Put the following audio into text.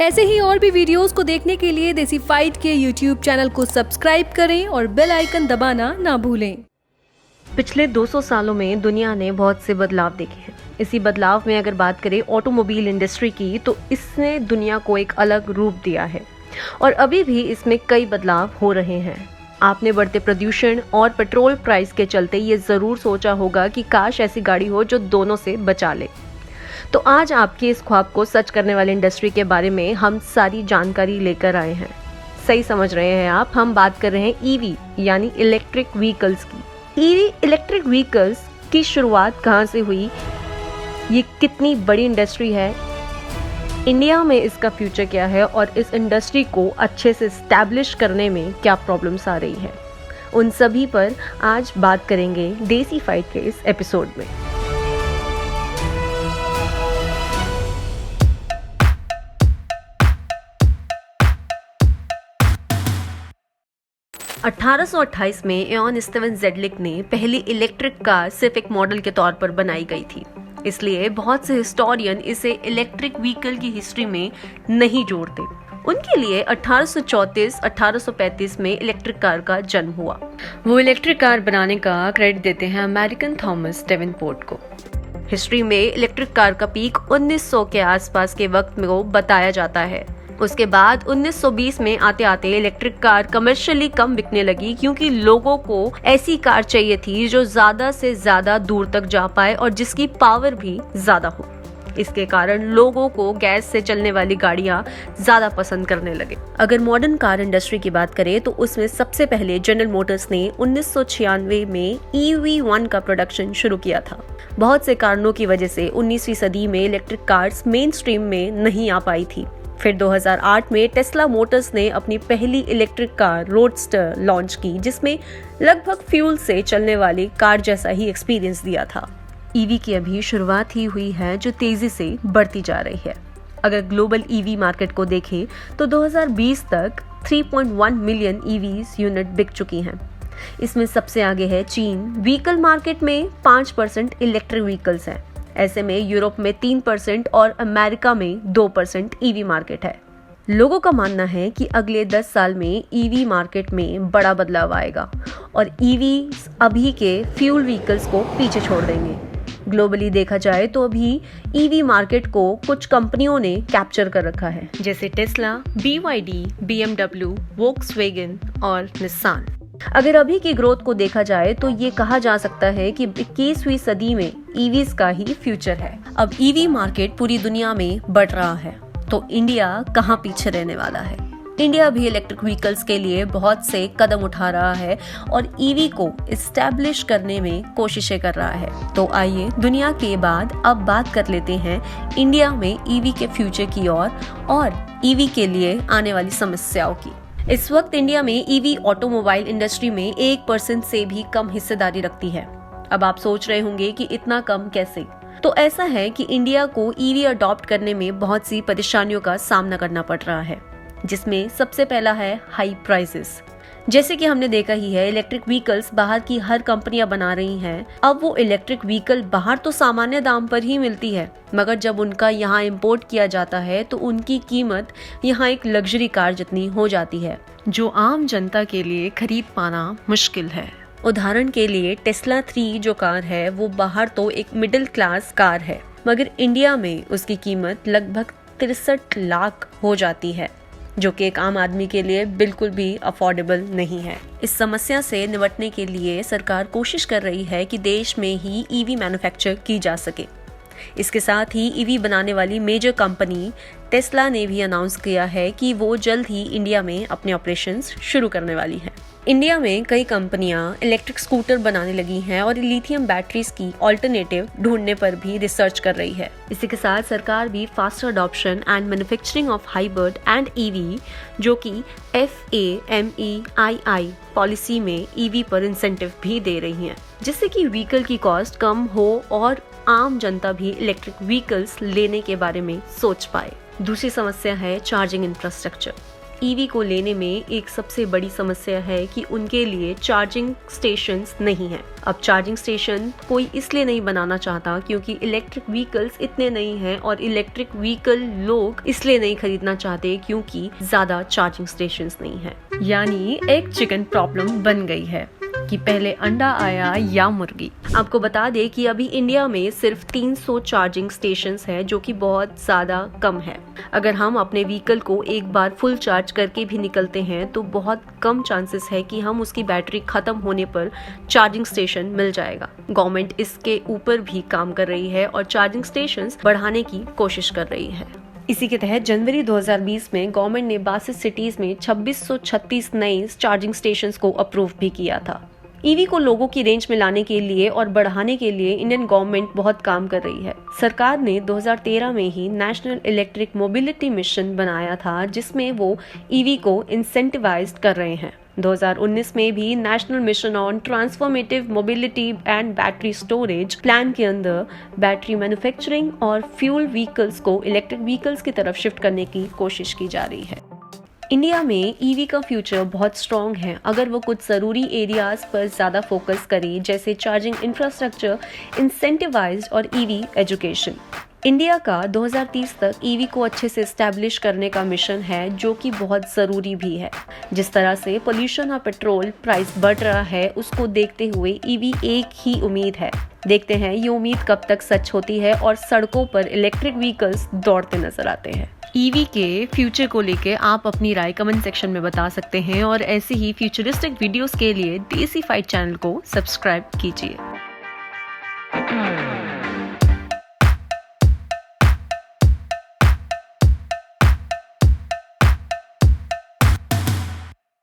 ऐसे ही और भी वीडियोस को देखने के लिए देसी फाइट के YouTube चैनल को सब्सक्राइब करें और बेल आइकन दबाना ना भूलें। पिछले 200 सालों में दुनिया ने बहुत से बदलाव देखे हैं। इसी बदलाव में अगर बात करें ऑटोमोबाइल इंडस्ट्री की, तो इसने दुनिया को एक अलग रूप दिया है और अभी भी इसमें कई बदलाव हो रहे हैं। आपने बढ़ते प्रदूषण और पेट्रोल प्राइस के चलते ये ज़रूर सोचा होगा कि काश ऐसी गाड़ी हो जो दोनों से बचा ले। तो आज आपके इस ख्वाब को सच करने वाली इंडस्ट्री के बारे में हम सारी जानकारी लेकर आए हैं। सही समझ रहे हैं आप, हम बात कर रहे हैं ईवी यानी इलेक्ट्रिक व्हीकल्स की। ईवी इलेक्ट्रिक व्हीकल्स की शुरुआत कहाँ से हुई, ये कितनी बड़ी इंडस्ट्री है, इंडिया में इसका फ्यूचर क्या है और इस इंडस्ट्री को अच्छे से स्टैब्लिश करने में क्या प्रॉब्लम्स आ रही है, उन सभी पर आज बात करेंगे देसी फाइट के इस एपिसोड में। अठारह में एऑन स्टीवन जेडलिक ने पहली इलेक्ट्रिक कार सिर्फ एक मॉडल के तौर पर बनाई गई थी, इसलिए बहुत से हिस्टोरियन इसे इलेक्ट्रिक व्हीकल की हिस्ट्री में नहीं जोड़ते। उनके लिए 1834-1835 में इलेक्ट्रिक कार का जन्म हुआ। वो इलेक्ट्रिक कार बनाने का क्रेडिट देते हैं अमेरिकन थॉमस डेवेनपोर्ट को। हिस्ट्री में इलेक्ट्रिक कार का पीक 1900 के आसपास के वक्त में वो बताया जाता है। उसके बाद 1920 में आते आते इलेक्ट्रिक कार कमर्शियली कम बिकने लगी, क्योंकि लोगों को ऐसी कार चाहिए थी जो ज्यादा से ज्यादा दूर तक जा पाए और जिसकी पावर भी ज्यादा हो। इसके कारण लोगों को गैस से चलने वाली गाड़ियां ज्यादा पसंद करने लगे। अगर मॉडर्न कार इंडस्ट्री की बात करें तो उसमें सबसे पहले जनरल मोटर्स ने 1996 में EV1 का प्रोडक्शन शुरू किया था। बहुत से कारणों की वजह से 19वीं सदी में इलेक्ट्रिक कार्स मेन स्ट्रीम में नहीं आ पाई थी। फिर 2008 में टेस्ला मोटर्स ने अपनी पहली इलेक्ट्रिक कार रोडस्टर लॉन्च की, जिसमें लगभग फ्यूल से चलने वाली कार जैसा ही एक्सपीरियंस दिया था। ईवी की अभी शुरुआत ही हुई है, जो तेजी से बढ़ती जा रही है। अगर ग्लोबल ईवी मार्केट को देखें तो 2020 तक 3.1 मिलियन ईवीज यूनिट बिक चुकी हैं। इसमें सबसे आगे है चीन। व्हीकल मार्केट में 5% इलेक्ट्रिक व्हीकल्स हैं। ऐसे में यूरोप में 3% और अमेरिका में 2% ईवी मार्केट है। लोगों का मानना है कि अगले 10 साल में ईवी मार्केट में बड़ा बदलाव आएगा और ईवी अभी के फ्यूल व्हीकल्स को पीछे छोड़ देंगे। ग्लोबली देखा जाए तो अभी ईवी मार्केट को कुछ कंपनियों ने कैप्चर कर रखा है, जैसे टेस्ला, BYD, BMW, वोक्सवैगन और निसान। अगर अभी की ग्रोथ को देखा जाए तो ये कहा जा सकता है कि 21वीं सदी में ईवीज का ही फ्यूचर है। अब ईवी मार्केट पूरी दुनिया में बढ़ रहा है, तो इंडिया कहाँ पीछे रहने वाला है। इंडिया भी इलेक्ट्रिक व्हीकल्स के लिए बहुत से कदम उठा रहा है और ईवी को एस्टैब्लिश करने में कोशिशें कर रहा है। तो आइए दुनिया के बाद अब बात कर लेते हैं इंडिया में ईवी के फ्यूचर की और ईवी के लिए आने वाली समस्याओं की। इस वक्त इंडिया में ईवी ऑटोमोबाइल इंडस्ट्री में 1% से भी कम हिस्सेदारी रखती है। अब आप सोच रहे होंगे कि इतना कम कैसे? तो ऐसा है कि इंडिया को ईवी अडॉप्ट करने में बहुत सी परेशानियों का सामना करना पड़ रहा है, जिसमें सबसे पहला है हाई प्राइसेस। जैसे कि हमने देखा ही है, इलेक्ट्रिक व्हीकल्स बाहर की हर कंपनियां बना रही हैं। अब वो इलेक्ट्रिक व्हीकल बाहर तो सामान्य दाम पर ही मिलती है, मगर जब उनका यहाँ इंपोर्ट किया जाता है तो उनकी कीमत यहाँ एक लग्जरी कार जितनी हो जाती है, जो आम जनता के लिए खरीद पाना मुश्किल है। उदाहरण के लिए टेस्ला 3 जो कार है वो बाहर तो एक मिडिल क्लास कार है, मगर इंडिया में उसकी कीमत लगभग 63 लाख हो जाती है, जो कि एक आम आदमी के लिए बिल्कुल भी अफोर्डेबल नहीं है। इस समस्या से निपटने के लिए सरकार कोशिश कर रही है कि देश में ही ईवी मैन्युफैक्चर की जा सके। इसके साथ ही ईवी बनाने वाली मेजर कंपनी टेस्ला ने भी अनाउंस किया है कि वो जल्द ही इंडिया में अपने ऑपरेशंस शुरू करने वाली है। इंडिया में कई कंपनियां इलेक्ट्रिक स्कूटर बनाने लगी हैं और लिथियम बैटरीज की ऑल्टरनेटिव ढूंढने पर भी रिसर्च कर रही है। इसी के साथ सरकार भी faster adoption and manufacturing of hybrid and EV, जो कि FAMEII पॉलिसी में ईवी पर इंसेंटिव भी दे रही है, जिससे कि व्हीकल की कॉस्ट कम हो और आम जनता भी इलेक्ट्रिक व्हीकल्स लेने के बारे में सोच पाए। दूसरी समस्या है चार्जिंग इंफ्रास्ट्रक्चर। ईवी को लेने में एक सबसे बड़ी समस्या है कि उनके लिए चार्जिंग स्टेशंस नहीं हैं। अब चार्जिंग स्टेशन कोई इसलिए नहीं बनाना चाहता क्योंकि इलेक्ट्रिक व्हीकल्स इतने नहीं हैं, और इलेक्ट्रिक व्हीकल लोग इसलिए नहीं खरीदना चाहते क्योंकि ज्यादा चार्जिंग स्टेशंस नहीं हैं। यानी एक चिकन प्रॉब्लम बन गई है कि पहले अंडा आया या मुर्गी। आपको बता दें कि अभी इंडिया में सिर्फ 300 चार्जिंग स्टेशंस हैं, जो कि बहुत ज़्यादा कम है। अगर हम अपने व्हीकल को एक बार फुल चार्ज करके भी निकलते हैं तो बहुत कम चांसेस है कि हम उसकी बैटरी खत्म होने पर चार्जिंग स्टेशन मिल जाएगा। गवर्नमेंट इसके ऊपर भी काम कर रही है और चार्जिंग स्टेशंस बढ़ाने की कोशिश कर रही है। इसी के तहत जनवरी 2020 में गवर्नमेंट ने 62 सिटीज में 2636 नए चार्जिंग स्टेशंस को अप्रूव भी किया था। ईवी को लोगों की रेंज में लाने के लिए और बढ़ाने के लिए इंडियन गवर्नमेंट बहुत काम कर रही है। सरकार ने 2013 में ही नेशनल इलेक्ट्रिक मोबिलिटी मिशन बनाया था, जिसमें वो ईवी को इंसेंटिवाइज कर रहे हैं। 2019 में भी national mission on transformative mobility and battery storage plan के अंदर बैटरी मैन्युफैक्चरिंग और फ्यूल व्हीकल्स को इलेक्ट्रिक व्हीकल्स की तरफ शिफ्ट करने की कोशिश की जा रही है। इंडिया में ईवी का फ्यूचर बहुत स्ट्रॉन्ग है अगर वो कुछ ज़रूरी एरियाज पर ज़्यादा फोकस करे, जैसे चार्जिंग इंफ्रास्ट्रक्चर, इंसेंटिवाइज्ड और ईवी एजुकेशन। इंडिया का 2030 तक ईवी को अच्छे से एस्टैब्लिश करने का मिशन है, जो कि बहुत ज़रूरी भी है। जिस तरह से पोल्यूशन और पेट्रोल प्राइस बढ़ रहा है, उसको देखते हुए ईवी एक ही उम्मीद है। देखते हैं ये उम्मीद कब तक सच होती है और सड़कों पर इलेक्ट्रिक व्हीकल्स दौड़ते नजर आते हैं। ईवी के फ्यूचर को लेके आप अपनी राय कमेंट सेक्शन में बता सकते हैं, और ऐसे ही फ्यूचरिस्टिक वीडियोस के लिए देसी फाइट चैनल को सब्सक्राइब कीजिए।